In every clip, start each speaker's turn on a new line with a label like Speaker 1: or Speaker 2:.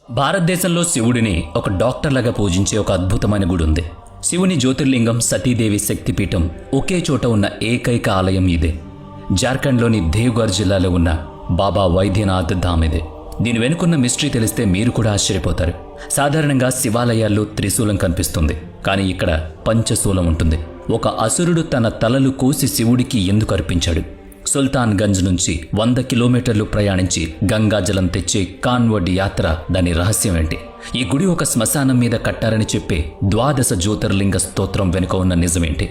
Speaker 1: భారతదేశంలో శివుడిని ఒక డాక్టర్లాగా పూజించే ఒక అద్భుతమైన గుడి ఉంది. శివుని జ్యోతిర్లింగం సతీదేవి శక్తిపీఠం ఒకే చోట ఉన్న ఏకైక ఆలయం ఇదే. జార్ఖండ్లోని దేవ్ఘర్ జిల్లాలో ఉన్న బాబా వైద్యనాథ్ ధామ్ ఇదే. దీని వెనుకున్న మిస్టరీ తెలిస్తే మీరు కూడా ఆశ్చర్యపోతారు. సాధారణంగా శివాలయాల్లో త్రిశూలం కనిపిస్తుంది, కానీ ఇక్కడ పంచశూలం ఉంటుంది. ఒక అసురుడు తన తలలు కోసి శివుడికి ఎందుకు అర్పించాడు? సుల్తాన్ గంజ్ నుంచి 100 కిలోమీటర్లు ప్రయాణించి గంగాజలం తెచ్చే కాన్వర్డ్ యాత్ర, దాని రహస్యం ఏంటి? ఈ గుడి ఒక శ్మశానం మీద కట్టారని చెప్పే 12 జ్యోతిర్లింగ స్తోత్రం వెనుక ఉన్న నిజమేంటి?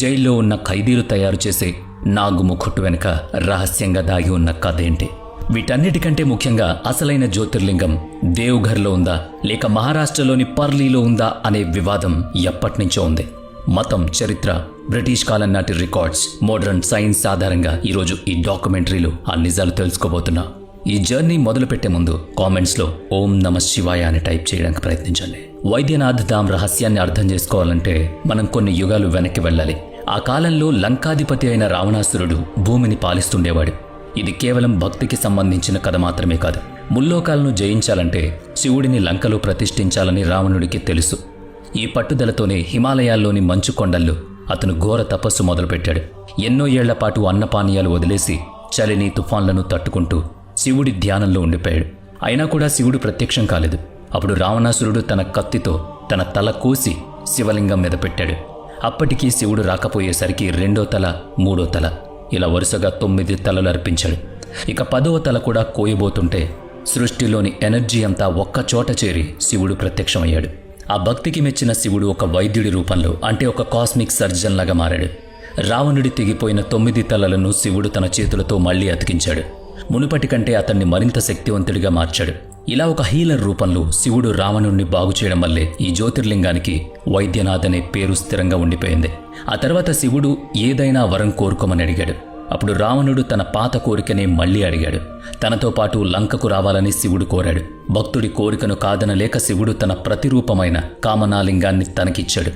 Speaker 1: జైల్లో ఉన్న ఖైదీలు తయారు చేసే నాగుముఖుట్టు వెనుక రహస్యంగా దాగి ఉన్న కథ ఏంటి? వీటన్నిటికంటే ముఖ్యంగా అసలైన జ్యోతిర్లింగం దేవ్ఘర్లో ఉందా లేక మహారాష్ట్రలోని పర్లీలో ఉందా అనే వివాదం ఎప్పటినుంచో ఉంది. మతం, చరిత్ర, బ్రిటిష్ కాలం నాటి రికార్డ్స్, మోడర్న్ సైన్స్ ఆధారంగా ఈరోజు ఈ డాక్యుమెంటరీలో ఆ నిజాలు తెలుసుకోబోతున్నా. ఈ జర్నీ మొదలుపెట్టే ముందు కామెంట్స్లో ఓం నమ శివాయ అని టైప్ చేయడానికి ప్రయత్నించండి. వైద్యనాథ్ ధామ్ రహస్యాన్ని అర్థం చేసుకోవాలంటే మనం కొన్ని యుగాలు వెనక్కి వెళ్ళాలి. ఆ కాలంలో లంకాధిపతి అయిన రావణాసురుడు భూమిని పాలిస్తుండేవాడు. ఇది కేవలం భక్తికి సంబంధించిన కథ మాత్రమే కాదు. ముల్లోకాలను జయించాలంటే శివుడిని లంకలో ప్రతిష్ఠించాలని రావణుడికి తెలుసు. ఈ పట్టుదలతోనే హిమాలయాల్లోని మంచు కొండల్లో అతను ఘోర తపస్సు మొదలుపెట్టాడు. ఎన్నో ఏళ్ల పాటు అన్నపానీయాలు వదిలేసి చలిని, తుఫాన్లను తట్టుకుంటూ శివుడి ధ్యానంలో ఉండిపోయాడు. అయినా కూడా శివుడు ప్రత్యక్షం కాలేదు. అప్పుడు రావణాసురుడు తన కత్తితో తన తల కోసి శివలింగం మీద పెట్టాడు. అప్పటికీ శివుడు రాకపోయేసరికి 2వ తల, 3వ తల, ఇలా వరుసగా 9 తలలు అర్పించాడు. ఇక 10వ తల కూడా కోయబోతుంటే సృష్టిలోని ఎనర్జీ అంతా ఒక్కచోట చేరి శివుడు ప్రత్యక్షమయ్యాడు. ఆ భక్తికి మెచ్చిన శివుడు ఒక వైద్యుడి రూపంలో, అంటే ఒక కాస్మిక్ సర్జన్ లాగా మారాడు. రావణుడి తెగిపోయిన 9 తలలను శివుడు తన చేతులతో మళ్లీ అతికించాడు. మునుపటి కంటే అతన్ని మరింత శక్తివంతుడిగా మార్చాడు. ఇలా ఒక హీలర్ రూపంలో శివుడు రావణుణ్ణి బాగు చేయడం వల్లే ఈ జ్యోతిర్లింగానికి వైద్యనాథ్ అనే పేరు స్థిరంగా ఉండిపోయింది. ఆ తర్వాత శివుడు ఏదైనా వరం కోరుకోమని అడిగాడు. అప్పుడు రావణుడు తన పాత కోరికనే మళ్లీ అడిగాడు. తనతో పాటు లంకకు రావాలని శివుడు కోరాడు. భక్తుడి కోరికను కాదనలేక శివుడు తన ప్రతిరూపమైన కామనాలింగాన్ని తనకిచ్చాడు.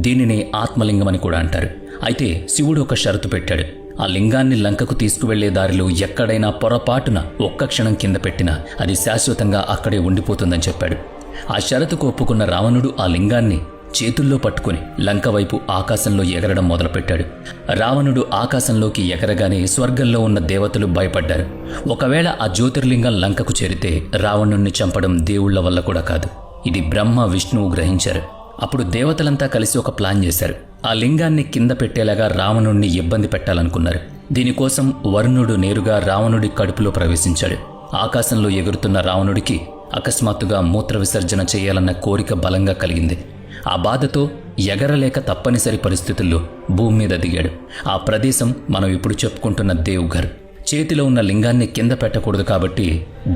Speaker 1: దీనిని ఆత్మలింగమని కూడా అంటారు. అయితే శివుడు ఒక షరతు పెట్టాడు. ఆ లింగాన్ని లంకకు తీసుకువెళ్లే దారిలో ఎక్కడైనా పొరపాటున ఒక్క క్షణం కింద పెట్టినా అది శాశ్వతంగా అక్కడే ఉండిపోతుందని చెప్పాడు. ఆ షరతుకు ఒప్పుకున్న రావణుడు ఆ లింగాన్ని చేతుల్లో పట్టుకుని లంక వైపు ఆకాశంలో ఎగరడం మొదలుపెట్టాడు. రావణుడు ఆకాశంలోకి ఎగరగానే స్వర్గంలో ఉన్న దేవతలు భయపడ్డారు. ఒకవేళ ఆ జ్యోతిర్లింగం లంకకు చేరితే రావణుణ్ణి చంపడం దేవుళ్ల వల్ల కూడా కాదు. ఇది బ్రహ్మ, విష్ణువు గ్రహించారు. అప్పుడు దేవతలంతా కలిసి ఒక ప్లాన్ చేశారు. ఆ లింగాన్ని కింద పెట్టేలాగా రావణుణ్ణి ఇబ్బంది పెట్టాలనుకున్నారు. దీనికోసం వరుణుడు నేరుగా రావణుడి కడుపులో ప్రవేశించాడు. ఆకాశంలో ఎగురుతున్న రావణుడికి అకస్మాత్తుగా మూత్ర విసర్జన చేయాలన్న కోరిక బలంగా కలిగింది. ఆ బాధతో ఎగరలేక తప్పనిసరి పరిస్థితుల్లో భూమి మీద దిగాడు. ఆ ప్రదేశం మనం ఇప్పుడు చెప్పుకుంటున్న దేవ్ఘర్. చేతిలో ఉన్న లింగాన్ని కింద పెట్టకూడదు కాబట్టి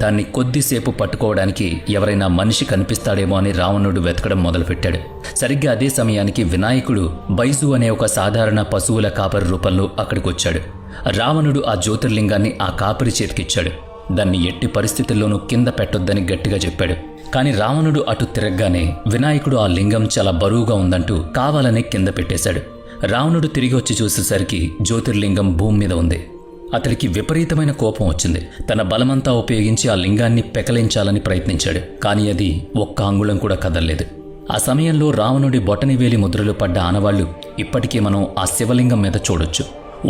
Speaker 1: దాన్ని కొద్దిసేపు పట్టుకోవడానికి ఎవరైనా మనిషి కనిపిస్తాడేమో అని రావణుడు వెతకడం మొదలుపెట్టాడు. సరిగ్గా అదే సమయానికి వినాయకుడు బైజు అనే ఒక సాధారణ పశువుల కాపరి రూపంలో అక్కడికొచ్చాడు. రావణుడు ఆ జ్యోతిర్లింగాన్ని ఆ కాపరి చేతికిచ్చాడు. దాన్ని ఎట్టి పరిస్థితుల్లోనూ కింద పెట్టొద్దని గట్టిగా చెప్పాడు. కానీ రావణుడు అటు తిరగగానే వినాయకుడు ఆ లింగం చాలా బరువుగా ఉందంటూ కావాలనే కింద పెట్టేశాడు. రావణుడు తిరిగి వచ్చి చూసేసరికి జ్యోతిర్లింగం భూమి మీద ఉంది. అతడికి విపరీతమైన కోపం వచ్చింది. తన బలమంతా ఉపయోగించి ఆ లింగాన్ని పెకలించాలని ప్రయత్నించాడు. కానీ అది ఒక్క అంగుళం కూడా కదల్లేదు. ఆ సమయంలో రావణుడి బొటనివేలి ముద్రలు పడ్డ ఆనవాళ్లు ఇప్పటికీ మనం ఆ శివలింగం మీద చూడొచ్చు.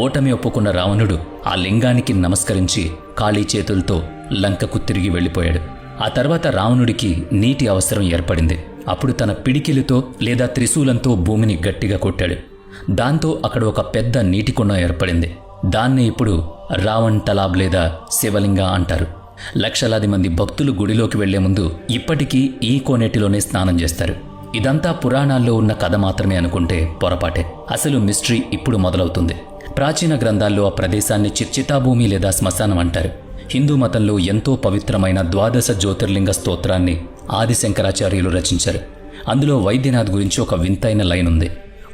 Speaker 1: ఓటమి ఒప్పుకున్న రావణుడు ఆ లింగానికి నమస్కరించి ఖాళీ చేతులతో లంకకు తిరిగి వెళ్ళిపోయాడు. ఆ తర్వాత రావణుడికి నీటి అవసరం ఏర్పడింది. అప్పుడు తన పిడికిలితో లేదా త్రిశూలంతో భూమిని గట్టిగా కొట్టాడు. దాంతో అక్కడ ఒక పెద్ద నీటి కుండ ఏర్పడింది. దాన్నే ఇప్పుడు రావణ్ తలాబ్ లేదా శివలింగ అంటారు. లక్షలాది మంది భక్తులు గుడిలోకి వెళ్లే ముందు ఇప్పటికీ ఈ కోనేటిలోనే స్నానం చేస్తారు. ఇదంతా పురాణాల్లో ఉన్న కథ మాత్రమే అనుకుంటే పొరపాటే. అసలు మిస్టరీ ఇప్పుడు మొదలవుతుంది. ప్రాచీన గ్రంథాల్లో ఆ ప్రదేశాన్ని చితాభూమి లేదా శ్మశానం అంటారు. హిందూ మతంలో ఎంతో పవిత్రమైన 12 జ్యోతిర్లింగ స్తోత్రాన్ని ఆది శంకరాచార్యులు రచించారు. అందులో వైద్యనాథ్ గురించి ఒక వింతైన లైన్ ఉంది.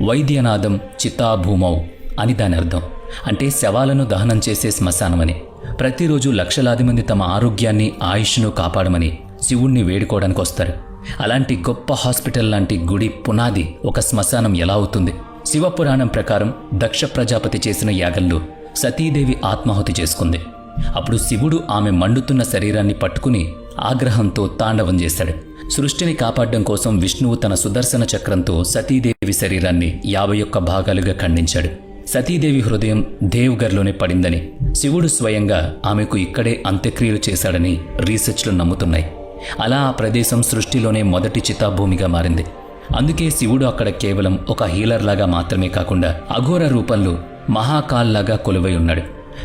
Speaker 1: వైద్యనాథం చితాభూమౌ అని దాని అర్థం. అంటే శవాలను దహనం చేసే శ్మశానమని. ప్రతిరోజు లక్షలాది మంది తమ ఆరోగ్యాన్ని, ఆయుష్ను కాపాడమని శివుణ్ణి వేడుకోవడానికి వస్తారు. అలాంటి గొప్ప హాస్పిటల్ లాంటి గుడి పునాది ఒక శ్మశానం ఎలా అవుతుంది? శివపురాణం ప్రకారం దక్ష ప్రజాపతి చేసిన యాగంలో సతీదేవి ఆత్మాహుతి చేసుకుంది. అప్పుడు శివుడు ఆమె మండుతున్న శరీరాన్ని పట్టుకుని ఆగ్రహంతో తాండవం చేశాడు. సృష్టిని కాపాడడం కోసం విష్ణువు తన సుదర్శన చక్రంతో సతీదేవి శరీరాన్ని 51 భాగాలుగా ఖండించాడు. సతీదేవి హృదయం దేవ్గర్లోనే పడిందని, శివుడు స్వయంగా ఆమెకు ఇక్కడే అంత్యక్రియలు చేశాడని రీసెర్చ్లు నమ్ముతున్నాయి. అలా ఆ ప్రదేశం సృష్టిలోనే మొదటి చితాభూమిగా మారింది. అందుకే శివుడు అక్కడ కేవలం ఒక హీలర్లాగా మాత్రమే కాకుండా అఘోర రూపంలో మహాకాల్లాగా కొలువై ఉన్నాడు.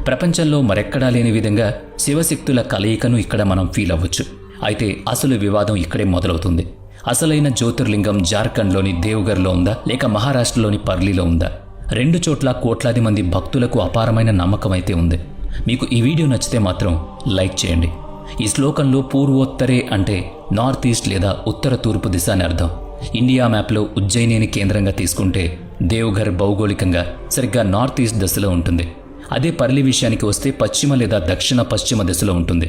Speaker 1: ప్రపంచంలో మరెక్కడా లేని విధంగా శివశక్తుల కలయికను ఇక్కడ మనం ఫీల్ అవ్వచ్చు. అయితే అసలు వివాదం ఇక్కడే మొదలవుతుంది. అసలైన జ్యోతిర్లింగం జార్ఖండ్లోని దేవ్గర్లో ఉందా లేక మహారాష్ట్రలోని పర్లీలో ఉందా? 2 చోట్ల కోట్లాది మంది భక్తులకు అపారమైన నమ్మకం అయితే ఉంది. మీకు ఈ వీడియో నచ్చితే మాత్రం లైక్ చేయండి. ఈ శ్లోకంలో పూర్వోత్తరే అంటే నార్త్ ఈస్ట్ లేదా ఉత్తర తూర్పు దిశ అని అర్థం. ఇండియా మ్యాప్లో ఉజ్జయినిని కేంద్రంగా తీసుకుంటే దేవ్ఘర్ భౌగోళికంగా సరిగ్గా నార్త్ ఈస్ట్ దశలో ఉంటుంది. అదే పర్లి విషయానికి వస్తే పశ్చిమ లేదా దక్షిణ పశ్చిమ దిశలో ఉంటుంది.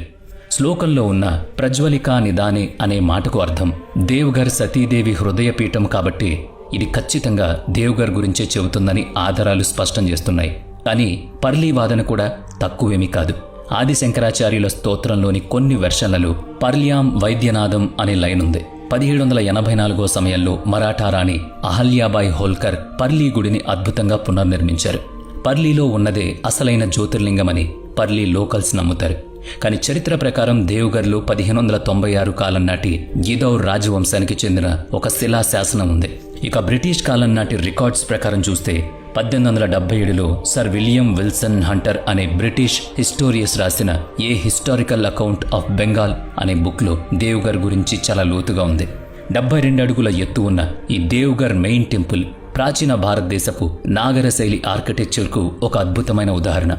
Speaker 1: శ్లోకంలో ఉన్న ప్రజ్వలికా నిదానే అనే మాటకు అర్థం దేవ్ఘర్ సతీదేవి హృదయపీఠం కాబట్టి ఇది ఖచ్చితంగా దేవ్ఘర్ గురించే చెబుతుందని ఆధారాలు స్పష్టం చేస్తున్నాయి. కానీ పర్లీ వాదన కూడా తక్కువేమీ కాదు. ఆది శంకరాచార్యుల స్తోత్రంలోని కొన్ని వెర్షన్లలో పర్ల్యాం వైద్యనాథం అనే లైన్ ఉంది. 1784 సమయంలో మరాఠా రాణి అహల్యాబాయి హోల్కర్ పర్లీ గుడిని అద్భుతంగా పునర్నిర్మించారు. పర్లీలో ఉన్నదే అసలైన జ్యోతిర్లింగమని పర్లీ లోకల్స్ నమ్ముతారు. కానీ చరిత్ర ప్రకారం దేవ్గర్లో 1596 కాలం నాటి గిదౌర్ రాజవంశానికి చెందిన ఒక శిలా శాసనం ఉంది. ఇక బ్రిటిష్ కాలం నాటి రికార్డ్స్ ప్రకారం చూస్తే 1877లో సర్ విలియం విల్సన్ హంటర్ అనే బ్రిటిష్ హిస్టోరియస్ రాసిన ఏ హిస్టారికల్ అకౌంట్ ఆఫ్ బెంగాల్ అనే బుక్లో దేవ్గర్ గురించి చాలా లోతుగా ఉంది. 72 అడుగుల ఎత్తు ఉన్న ఈ దేవ్గర్ మెయిన్ టెంపుల్ ప్రాచీన భారతదేశపు నాగర శైలి ఆర్కిటెక్చర్కు ఒక అద్భుతమైన ఉదాహరణ.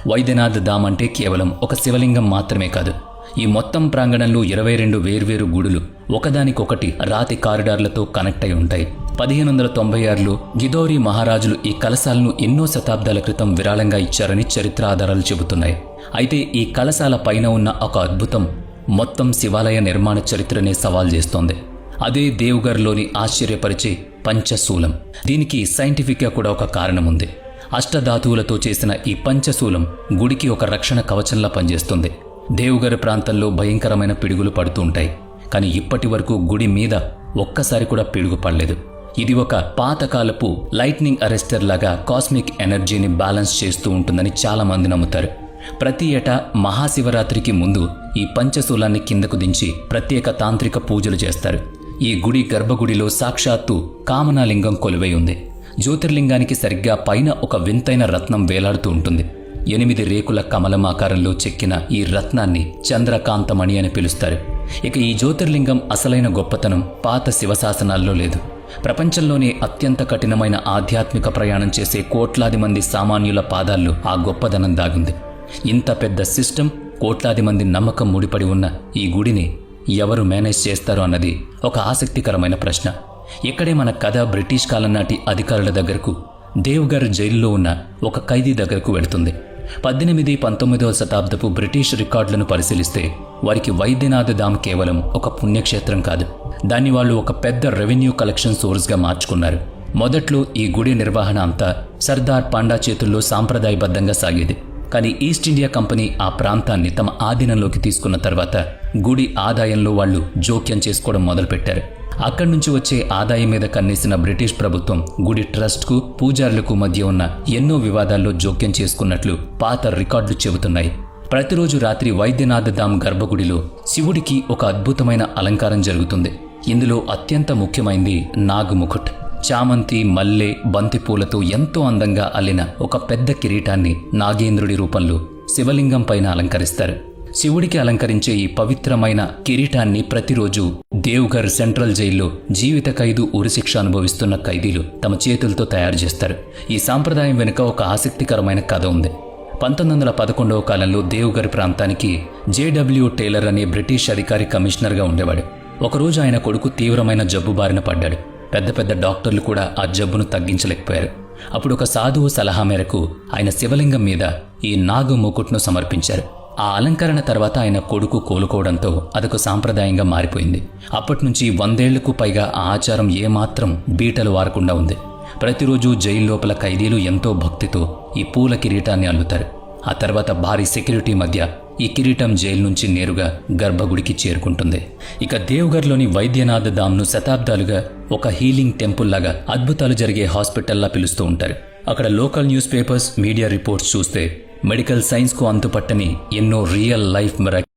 Speaker 1: వైద్యనాథ్ ధామ్ అంటే కేవలం ఒక శివలింగం మాత్రమే కాదు. ఈ మొత్తం ప్రాంగణంలో 22 వేర్వేరు గుడులు ఒకదానికొకటి రాతి కారిడార్లతో కనెక్ట్ అయి ఉంటాయి. 1596లో గిదౌరీ మహారాజులు ఈ కలశాలను ఎన్నో శతాబ్దాల క్రితం విరాళంగా ఇచ్చారని చరిత్ర ఆధారాలు చెబుతున్నాయి. అయితే ఈ కలశాల పైన ఉన్న ఒక అద్భుతం మొత్తం శివాలయ నిర్మాణ చరిత్రనే సవాల్ చేస్తోంది. అదే దేవ్గర్లోని ఆశ్చర్యపరిచే పంచశూలం. దీనికి సైంటిఫిక్గా కూడా ఒక కారణం ఉంది. అష్టధాతువులతో చేసిన ఈ పంచశూలం గుడికి ఒక రక్షణ కవచంలా పనిచేస్తుంది. దేవ్గర్ ప్రాంతంలో భయంకరమైన పిడుగులు పడుతూ ఉంటాయి. కానీ ఇప్పటి వరకు గుడి మీద ఒక్కసారి కూడా పిడుగు పడలేదు. ఇది ఒక పాతకాలపు లైట్నింగ్ అరెస్టర్ లాగా కాస్మిక్ ఎనర్జీని బ్యాలెన్స్ చేస్తూ ఉంటుందని చాలా మంది నమ్ముతారు. ప్రతి ఏటా మహాశివరాత్రికి ముందు ఈ పంచశూలాన్ని కిందకు దించి ప్రత్యేక తాంత్రిక పూజలు చేస్తారు. ఈ గుడి గర్భగుడిలో సాక్షాత్తు కామనాలింగం కొలువై ఉంది. జ్యోతిర్లింగానికి సరిగ్గా పైన ఒక వింతైన రత్నం వేలాడుతూ ఉంటుంది. 8 రేకుల కమలం ఆకారంలో చెక్కిన ఈ రత్నాన్ని చంద్రకాంతమణి అని పిలుస్తారు. ఇక ఈ జ్యోతిర్లింగం అసలైన గొప్పతనం పాత శివశాసనాల్లో లేదు. ప్రపంచంలోనే అత్యంత కఠినమైన ఆధ్యాత్మిక ప్రయాణం చేసే కోట్లాది మంది సామాన్యుల పాదాల్లో ఆ గొప్పదనం దాగుంది. ఇంత పెద్ద సిస్టమ్, కోట్లాది మంది నమ్మకం ముడిపడి ఉన్న ఈ గుడిని ఎవరు మేనేజ్ చేస్తారు అన్నది ఒక ఆసక్తికరమైన ప్రశ్న. ఇక్కడే మన కథ బ్రిటిష్ కాలం నాటి అధికారుల దగ్గరకు, దేవ్గర్ జైల్లో ఉన్న ఒక ఖైదీ దగ్గరకు వెళుతుంది. 18, 19వ శతాబ్దపు బ్రిటిష్ రికార్డులను పరిశీలిస్తే వారికి వైద్యనాథ్ ధామ్ కేవలం ఒక పుణ్యక్షేత్రం కాదు, దాన్ని వాళ్ళు ఒక పెద్ద రెవెన్యూ కలెక్షన్ సోర్స్గా మార్చుకున్నారు. మొదట్లో ఈ గుడి నిర్వహణ అంతా సర్దార్ పాండా చేతుల్లో సాంప్రదాయబద్ధంగా సాగేది. కానీ ఈస్ట్ ఇండియా కంపెనీ ఆ ప్రాంతాన్ని తమ ఆధీనంలోకి తీసుకున్న తర్వాత గుడి ఆదాయంలో వాళ్ళు జోక్యం చేసుకోవడం మొదలుపెట్టారు. అక్కడి నుంచి వచ్చే ఆదాయం మీద కన్నేసిన బ్రిటిష్ ప్రభుత్వం గుడి ట్రస్ట్కు, పూజారులకు మధ్య ఉన్న ఎన్నో వివాదాల్లో జోక్యం చేసుకున్నట్లు పాత రికార్డులు చెబుతున్నాయి. ప్రతిరోజు రాత్రి వైద్యనాథ్ ధామ్ గర్భగుడిలో శివుడికి ఒక అద్భుతమైన అలంకారం జరుగుతుంది. ఇందులో అత్యంత ముఖ్యమైనది నాగముకుట్. చామంతి, మల్లె, బంతిపూలతో ఎంతో అందంగా అల్లిన ఒక పెద్ద కిరీటాన్ని నాగేంద్రుడి రూపంలో శివలింగం పైన అలంకరిస్తారు. శివుడికి అలంకరించే ఈ పవిత్రమైన కిరీటాన్ని ప్రతిరోజు దేవ్ఘర్ సెంట్రల్ జైల్లో జీవిత ఖైదు ఉరిశిక్ష అనుభవిస్తున్న ఖైదీలు తమ చేతులతో తయారు చేస్తారు. ఈ సాంప్రదాయం వెనుక ఒక ఆసక్తికరమైన కథ ఉంది. 1911వ కాలంలో దేవ్ఘర్ ప్రాంతానికి జేడబ్ల్యూ టేలర్ అనే బ్రిటిష్ అధికారి కమిషనర్గా ఉండేవాడు. ఒకరోజు ఆయన కొడుకు తీవ్రమైన జబ్బు బారిన పడ్డాడు. పెద్ద పెద్ద డాక్టర్లు కూడా ఆ జబ్బును తగ్గించలేకపోయారు. అప్పుడు ఒక సాధువు సలహా మేరకు ఆయన శివలింగం మీద ఈ నాగు ముకుట్ను సమర్పించారు. ఆ అలంకరణ తర్వాత ఆయన కొడుకు కోలుకోవడంతో అదొక సాంప్రదాయంగా మారిపోయింది. అప్పటినుంచి 100 ఏళ్లకు పైగా ఆ ఆచారం ఏమాత్రం బీటలు వారకుండా ఉంది. ప్రతిరోజు జైలు లోపల ఖైదీలు ఎంతో భక్తితో ఈ పూల కిరీటాన్ని అల్లుతారు. ఆ తర్వాత భారీ సెక్యూరిటీ మధ్య ఈ కిరీటం జైలు నుంచి నేరుగా గర్భగుడికి చేరుకుంటుంది. ఇక దేవ్గర్లోని వైద్యనాథ్ ధామ్ను శతాబ్దాలుగా ఒక హీలింగ్ టెంపుల్ లాగా, అద్భుతాలు జరిగే హాస్పిటల్లా పిలుస్తూ ఉంటారు. అక్కడ local news papers, media reports చూస్తే మెడికల్ సైన్స్కు అంతుపట్టని ఎన్నో రియల్ లైఫ్ మిరాకిల్స్